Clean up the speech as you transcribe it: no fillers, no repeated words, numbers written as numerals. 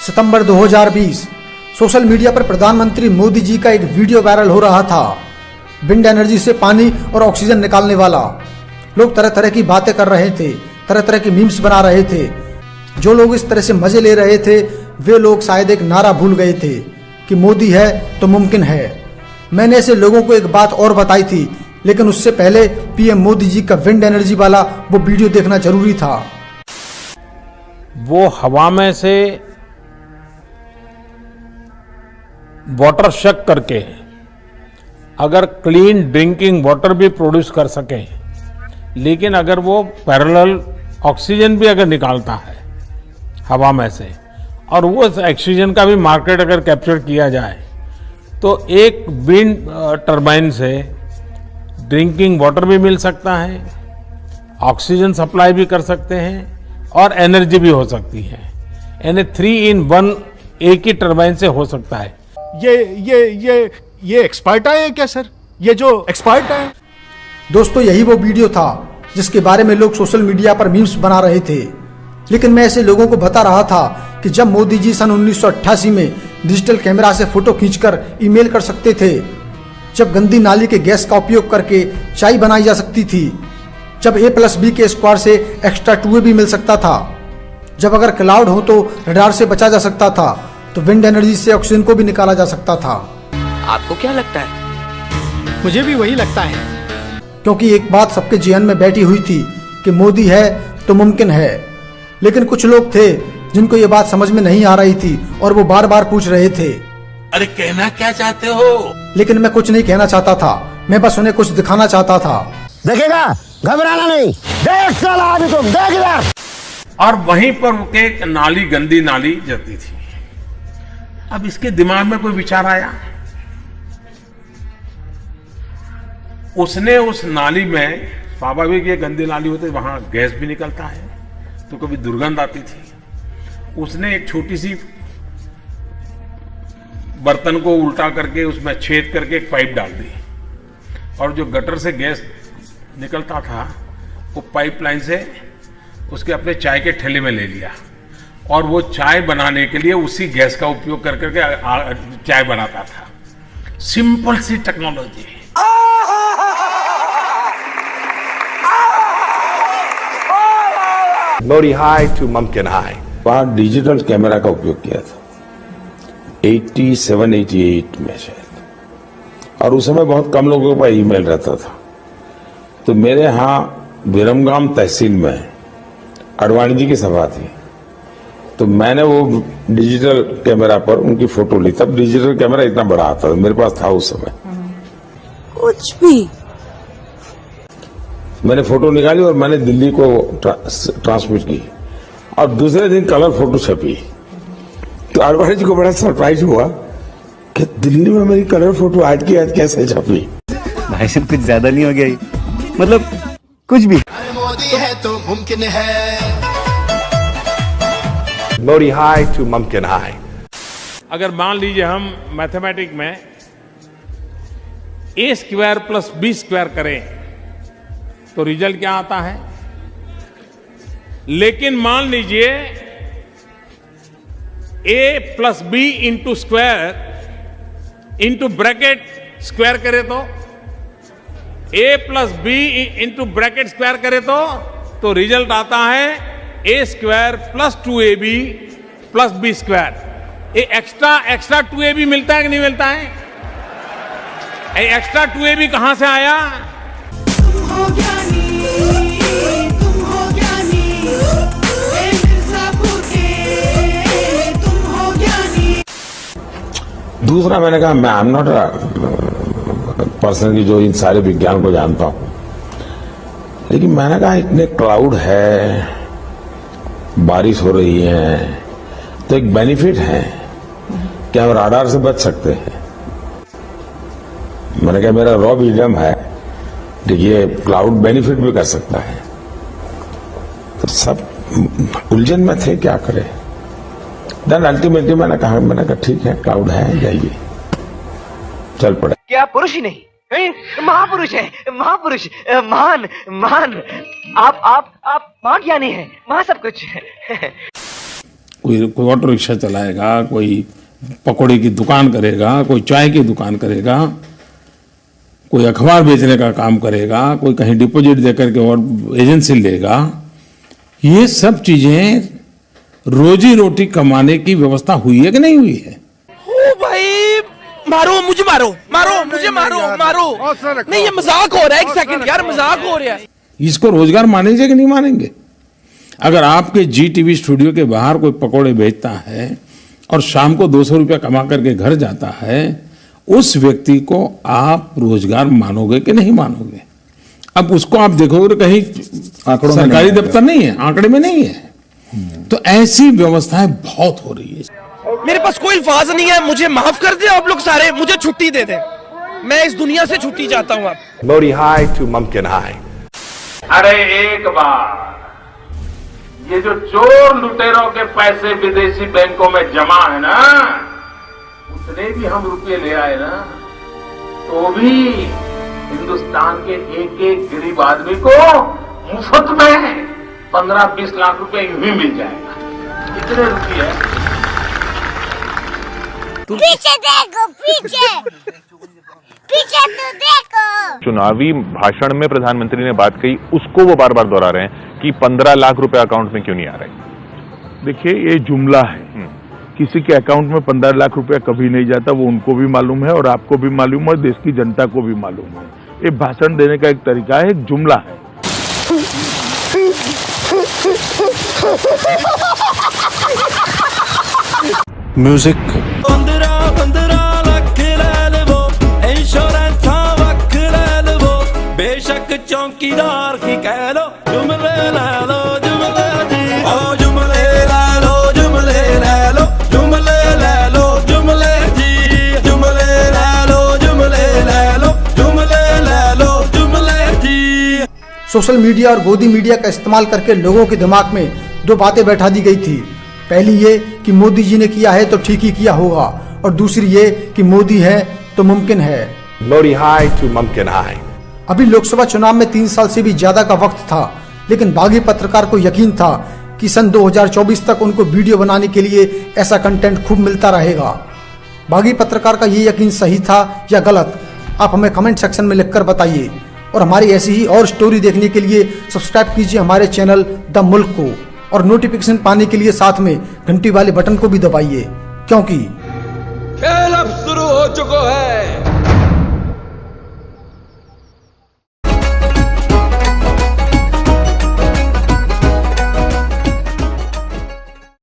सितंबर 2020 social media पर प्रधानमंत्री मोदी जी का एक वीडियो वायरल हो रहा था। विंड एनर्जी से पानी और ऑक्सीजन निकालने वाला। लोग तरह तरह की बातें कर रहे थे, तरह तरह की मीम्स बना रहे थे। जो लोग इस तरह से मजे ले रहे थे वे लोग शायद एक नारा भूल गए थे कि मोदी है तो मुमकिन है। मैंने ऐसे लोगों को एक बात और बताई थी, लेकिन उससे पहले पीएम मोदी जी का विंड एनर्जी वाला वो वीडियो देखना जरूरी था। वो हवा में से वाटर शक करके अगर क्लीन ड्रिंकिंग वाटर भी प्रोड्यूस कर सके, लेकिन अगर वो पैरेलल ऑक्सीजन भी अगर निकालता है हवा में से और वो ऑक्सीजन का भी मार्केट अगर कैप्चर किया जाए तो एक विंड टरबाइन से ड्रिंकिंग वाटर भी मिल सकता है, ऑक्सीजन सप्लाई भी कर सकते हैं और एनर्जी भी हो सकती है। यानी 3 in 1 एक ही टरबाइन से हो सकता है। ये एक्सपर्ट आए हैं क्या सर? ये जो एक्सपर्ट है दोस्तों, यही वो वीडियो था जिसके बारे में लोग सोशल मीडिया पर मीम्स बना रहे थे। लेकिन मैं ऐसे लोगों को बता रहा था कि जब मोदी जी सन 1988 में डिजिटल कैमरा से फोटो खींचकर ईमेल कर सकते थे, जब गंदी नाली के गैस का उपयोग करके चाय बनाई जा सकती थी, जब A+B के स्क्वायर से एक्स्ट्रा 2A भी मिल सकता था, जब अगर क्लाउड हो तो रडार से बचा जा सकता था, तो विंड एनर्जी से ऑक्सीजन को भी निकाला जा सकता था। आपको क्या लगता है? मुझे भी वही लगता है, क्योंकि एक बात सबके जेहन में बैठी हुई थी कि मोदी है तो मुमकिन है। लेकिन कुछ लोग थे जिनको ये बात समझ में नहीं आ रही थी और वो बार बार पूछ रहे थे, अरे कहना क्या चाहते हो? लेकिन मैं कुछ नहीं कहना चाहता था, मैं बस उन्हें कुछ दिखाना चाहता था। देखेगा, घबराना नहीं, देख साला अभी तुम देख इधर। और वहीं पर एक नाली, गंदी नाली जाती थी। अब इसके दिमाग में कोई विचार आया, उसने उस नाली में, स्वाभाविक ये गंदी नाली होती, वहां गैस भी निकलता है तो कभी दुर्गंध आती थी। उसने एक छोटी सी बर्तन को उल्टा करके उसमें छेद करके एक पाइप डाल दी और जो गटर से गैस निकलता था वो पाइपलाइन से उसके अपने चाय के ठेले में ले लिया और वो चाय बनाने के लिए उसी गैस का उपयोग कर करके चाय बनाता था। सिंपल सी टेक्नोलॉजी। मोदी हाई टू मुमकिन हाई। वहां डिजिटल कैमरा का उपयोग किया था 87-88 में शायद, और उस समय बहुत कम लोगों का ईमेल रहता था। तो मेरे यहाँ विरमगाम तहसील में अडवाणी जी की सभा थी, तो मैंने वो डिजिटल कैमरा पर उनकी फोटो ली। तब डिजिटल कैमरा इतना बड़ा आता था, मेरे पास था उस समय। कुछ भी मैंने फोटो निकाली और मैंने दिल्ली को ट्रांसमिट की और दूसरे दिन कलर फोटो छपी। तो अडवाणी जी को बड़ा सरप्राइज हुआ कि दिल्ली में मेरी कलर फोटो आज की आज कैसे छपी। भाई साहब कुछ ज्यादा नहीं हो गया ये? मतलब कुछ भी। मोदी है तो मुमकिन है। मोदी हाई टू मुमकिन हाई। अगर मान लीजिए हम मैथमेटिक में A² + B² करें तो रिजल्ट क्या आता है? लेकिन मान लीजिए A + B into square into bracket square करे तो A + B into bracket square करे तो रिजल्ट आता है A² + 2AB + B²। ये एक्स्ट्रा 2AB मिलता है कि नहीं मिलता है? ये एक्स्ट्रा 2AB कहां से आया? दूसरा मैंने कहा मैं आई एम नॉट पर्सन की जो इन सारे विज्ञान को जानता हूं, लेकिन मैंने कहा इतने क्लाउड है, बारिश हो रही है, तो एक बेनिफिट है कि हम राडार से बच सकते हैं। मैंने कहा मेरा रॉ मीडियम है, देखिए क्लाउड बेनिफिट भी कर सकता है। तो सब उलझन में थे, क्या करें। देन अल्टीमेटली मैंने कहा ठीक है, क्लाउड है, जाइए, चल पड़े। क्या पुरुष ही नहीं, महापुरुष है, महापुरुष, महान, महान। आप महान ज्ञानी हैं, महा सब कुछ। कोई ऑटो रिक्शा चलाएगा, कोई पकौड़े की दुकान करेगा, कोई चाय की दुकान करेगा, कोई अखबार बेचने का काम करेगा, कोई कहीं डिपॉजिट देकर के और एजेंसी लेगा। ये सब चीजें रोजी रोटी कमाने की व्यवस्था हुई है कि नहीं हुई है? ओ भाई मारो मुझे, मारो मारो मुझे, मारो मारो नहीं, ये मजाक हो रहा है। एक सेकंड यार, मजाक हो रहा है। इसको रोजगार मानेंगे कि नहीं मानेंगे? अगर आपके जी टीवी स्टूडियो के बाहर कोई पकोड़े बेचता है और शाम को 200 रुपया कमा करके घर जाता है, उस व्यक्ति को आप रोजगार मानोगे कि नहीं मानोगे? अब उसको आप देखोगे तो कहीं सरकारी दफ्तर नहीं है, आंकड़े में नहीं है। तो ऐसी व्यवस्थाएं बहुत हो रही है। मेरे पास कोई अल्फाज नहीं है, मुझे माफ कर दे आप लोग सारे, मुझे छुट्टी दे दें, मैं इस दुनिया से छुट्टी चाहता हूँ। आप Modi high to Mumkin high. अरे एक बार ये जो चोर लुटेरों के पैसे विदेशी बैंकों में जमा है ना, उतने भी हम रुपये ले आए ना, तो भी हिंदुस्तान के एक एक गरीब आदमी को मुफ्त में 15-20 लाख रुपए यूं ही मिल जाएगा। इतने रुपये पीछे देखो, पीछे पीछे तो देखो। चुनावी भाषण में प्रधानमंत्री ने बात कही, उसको वो बार बार दोहरा रहे हैं कि 15 लाख रुपए अकाउंट में क्यों नहीं आ रहे। देखिए, ये जुमला है। किसी के अकाउंट में 15 लाख रुपया कभी नहीं जाता, वो उनको भी मालूम है और आपको भी मालूम है और देश की जनता को भी मालूम है। ये भाषण देने का एक तरीका है, एक जुमला है। म्यूजिक 15 लाख ले लेवो, इंश्योरेंस वख ले लेवो, बेशक चौकीदार की कह लो, जुमले ले लो जुमले जी, ओ जुमले ले लो जुमले ले लो, जुमले ले लो जुमले जी, जुमले ले लो जुमले ले लो, जुमले ले लो जुमले जी। सोशल मीडिया और गोदी मीडिया का इस्तेमाल करके लोगों के दिमाग में दो बातें बैठा दी गई थी। पहली ये कि मोदी जी ने किया है तो ठीक ही किया होगा, और दूसरी ये कि मोदी है तो मुमकिन है। Modi high to Mumkin high. अभी लोकसभा चुनाव में 3 साल से भी ज्यादा का वक्त था, लेकिन बागी पत्रकार को यकीन था कि सन 2024 तक उनको वीडियो बनाने के लिए ऐसा कंटेंट खूब मिलता रहेगा। बागी पत्रकार का ये यकीन सही था या गलत, आप हमें कमेंट सेक्शन में लिखकर बताइए। और हमारी ऐसी ही और स्टोरी देखने के लिए सब्सक्राइब कीजिए हमारे चैनल द मुल्क को, और नोटिफिकेशन पाने के लिए साथ में घंटी वाले बटन को भी दबाइए, क्योंकि खेल अब शुरू हो चुका है।